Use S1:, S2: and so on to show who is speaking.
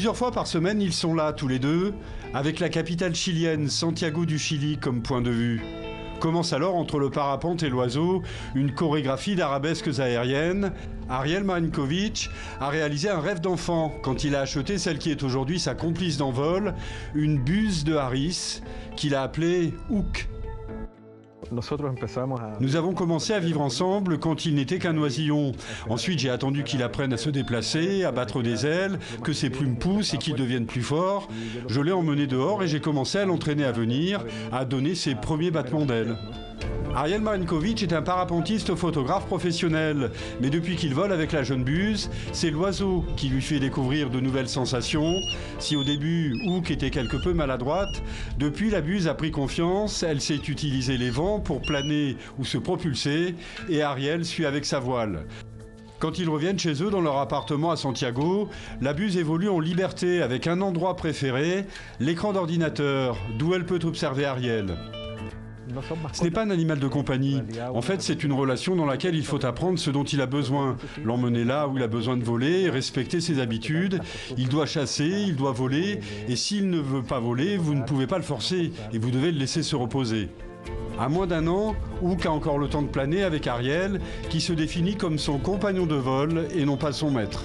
S1: Plusieurs fois par semaine, ils sont là, tous les deux, avec la capitale chilienne, Santiago du Chili, comme point de vue. Commence alors, entre le parapente et l'oiseau, une chorégraphie d'arabesques aériennes. Ariel Marinkovic a réalisé un rêve d'enfant quand il a acheté celle qui est aujourd'hui sa complice d'envol, une buse de Harris, qu'il a appelée Hook. Nous avons commencé à vivre ensemble quand il n'était qu'un oisillon. Ensuite, j'ai attendu qu'il apprenne à se déplacer, à battre des ailes, que ses plumes poussent et qu'il devienne plus fort. Je l'ai emmené dehors et j'ai commencé à l'entraîner à venir, à donner ses premiers battements d'ailes. Ariel Marinkovic est un parapentiste photographe professionnel, mais depuis qu'il vole avec la jeune buse, c'est l'oiseau qui lui fait découvrir de nouvelles sensations. Si au début, Hook était quelque peu maladroite, depuis la buse a pris confiance, elle sait utiliser les vents pour planer ou se propulser, et Ariel suit avec sa voile. Quand ils reviennent chez eux dans leur appartement à Santiago, la buse évolue en liberté avec un endroit préféré, l'écran d'ordinateur, d'où elle peut observer Ariel. Ce n'est pas un animal de compagnie. En fait, c'est une relation dans laquelle il faut apprendre ce dont il a besoin. L'emmener là où il a besoin de voler, respecter ses habitudes. Il doit chasser, il doit voler. Et s'il ne veut pas voler, vous ne pouvez pas le forcer. Et vous devez le laisser se reposer. À moins d'1 an, Hook a encore le temps de planer avec Ariel, qui se définit comme son compagnon de vol et non pas son maître.